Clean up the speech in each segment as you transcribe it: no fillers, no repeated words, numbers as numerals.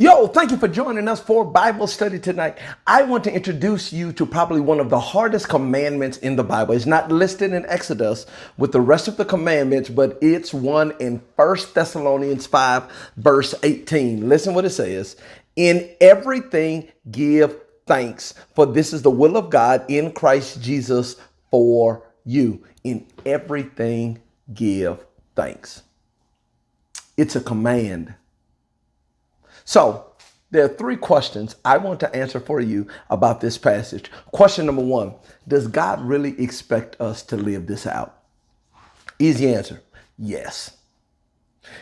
Yo, thank you for joining us for Bible study tonight. I want to introduce you to probably one of the hardest commandments in the Bible. It's not listed in Exodus with the rest of the commandments, but it's one in First Thessalonians 5, verse 18. Listen what it says. In everything give thanks, for this is the will of God in Christ Jesus for you. In everything give thanks. It's a command. So there are three questions I want to answer for you about this passage. Question number one, does God really expect us to live this out? Easy answer, yes.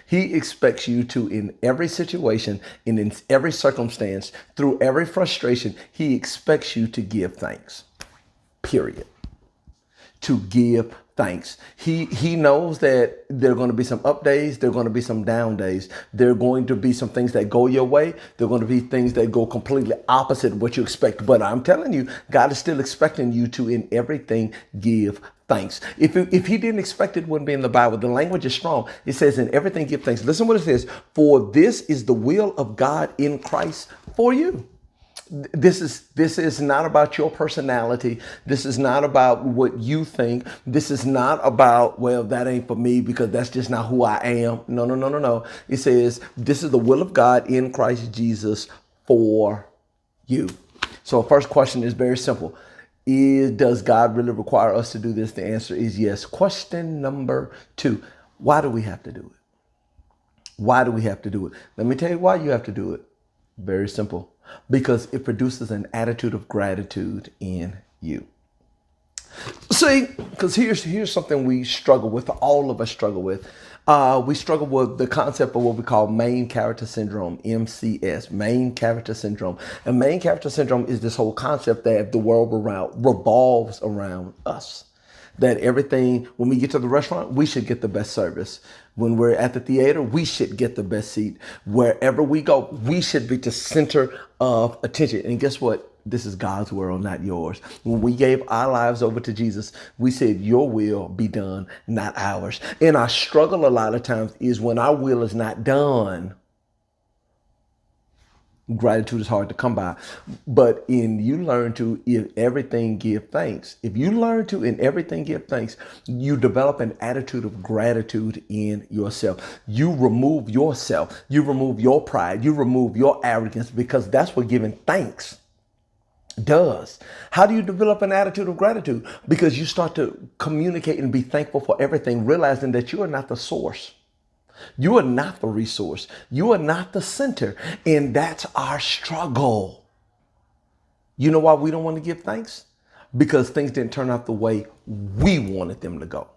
He expects you to, in every situation, and in every circumstance, through every frustration, he expects you to give thanks, period. To give thanks. He knows that there are going to be some up days, there are going to be some down days. There are going to be some things that go your way. There are going to be things that go completely opposite of what you expect. But I'm telling you, God is still expecting you to, in everything, give thanks. If he didn't expect it, it wouldn't be in the Bible. The language is strong. It says, in everything, give thanks. Listen what it says. For this is the will of God in Christ for you. This is not about your personality. This is not about what you think. This is not about, well, that ain't for me because that's just not who I am. No, no, no, no, no. It says this is the will of God in Christ Jesus for you. So first question is very simple. Does God really require us to do this? The answer is yes. Question number two, why do we have to do it? Why do we have to do it? Let me tell you why you have to do it. Very simple. Because it produces an attitude of gratitude in you. See, because here's something we struggle with, all of us struggle with. We struggle with the concept of what we call main character syndrome, MCS, main character syndrome. And main character syndrome is this whole concept that the world revolves around us. That everything, when we get to the restaurant, we should get the best service. When we're at the theater, we should get the best seat. Wherever we go, we should be the center of attention. And guess what? This is God's world, not yours. When we gave our lives over to Jesus, we said, your will be done, not ours. And our struggle a lot of times is when our will is not done. Gratitude is hard to come by, but you learn to, in everything, give thanks. If you learn to, in everything, give thanks, you develop an attitude of gratitude in yourself. You remove yourself. You remove your pride. You remove your arrogance, because that's what giving thanks does. How do you develop an attitude of gratitude? Because you start to communicate and be thankful for everything, realizing that you are not the source. You are not the resource. You are not the center. And that's our struggle. You know why we don't want to give thanks? Because things didn't turn out the way we wanted them to go.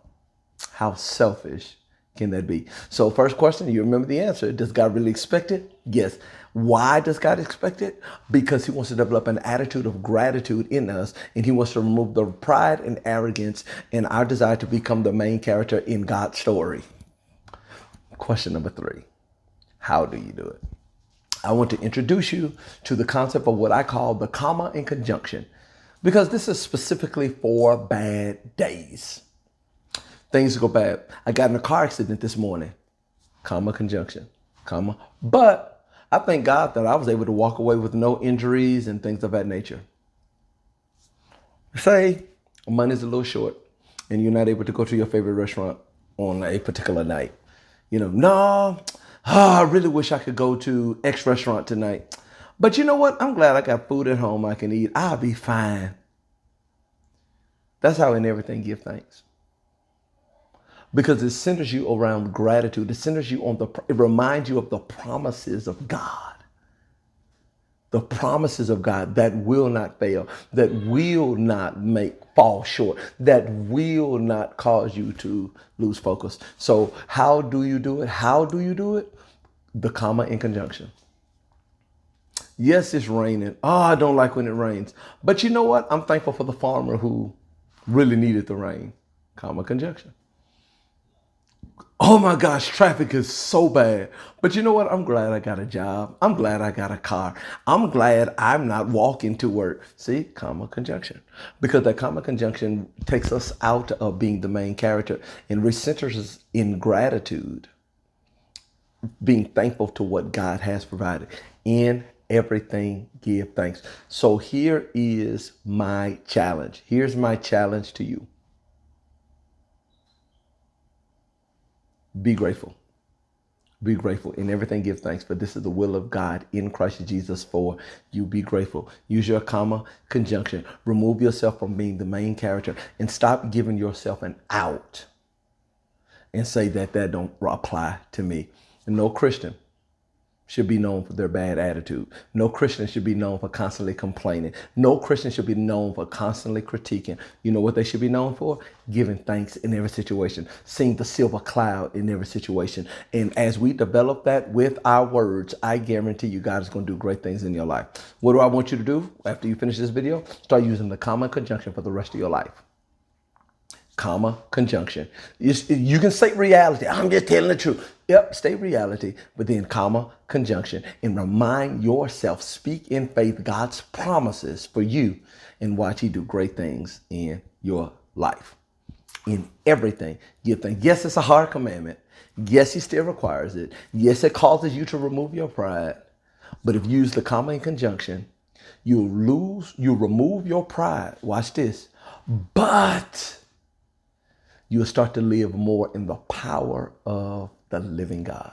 How selfish can that be? So first question, you remember the answer. Does God really expect it? Yes. Why does God expect it? Because he wants to develop an attitude of gratitude in us, and he wants to remove the pride and arrogance and our desire to become the main character in God's story. Question number three, how do you do it? I want to introduce you to the concept of what I call the comma and conjunction, because this is specifically for bad days. Things go bad. I got in a car accident this morning, comma, conjunction, comma. But I thank God that I was able to walk away with no injuries and things of that nature. Say money's a little short and you're not able to go to your favorite restaurant on a particular night. I really wish I could go to X restaurant tonight. But you know what? I'm glad I got food at home I can eat. I'll be fine. That's how in everything give thanks. Because it centers you around gratitude. It centers you on it reminds you of the promises of God. The promises of God that will not fail, that will not fall short, that will not cause you to lose focus. So how do you do it? How do you do it? The comma in conjunction. Yes, it's raining. Oh, I don't like when it rains. But you know what? I'm thankful for the farmer who really needed the rain. Comma conjunction. Oh my gosh, traffic is so bad. But you know what? I'm glad I got a job. I'm glad I got a car. I'm glad I'm not walking to work. See, comma conjunction. Because that comma conjunction takes us out of being the main character and recenters us in gratitude. being thankful to what God has provided. In everything, give thanks. So here is my challenge. Here's my challenge to you. Be grateful. Be grateful. In everything, give thanks, for this is the will of God in Christ Jesus for you. Be grateful. Use your comma conjunction. Remove yourself from being the main character and stop giving yourself an out and say that don't apply to me. No Christian should be known for their bad attitude. No Christian should be known for constantly complaining. No Christian should be known for constantly critiquing. You know what they should be known for? Giving thanks in every situation, seeing the silver cloud in every situation. And as we develop that with our words, I guarantee you God is going to do great things in your life. What do I want you to do after you finish this video? Start using the comma conjunction for the rest of your life. Comma conjunction. You can say reality. I'm just telling the truth. Yep, stay reality, but then comma conjunction, and remind yourself, speak in faith God's promises for you, and watch He do great things in your life. In everything, give thanks. Yes, it's a hard commandment. Yes, He still requires it. Yes, it causes you to remove your pride. But if you use the comma in conjunction, you'll remove your pride. Watch this. But you'll start to live more in the power of the living God.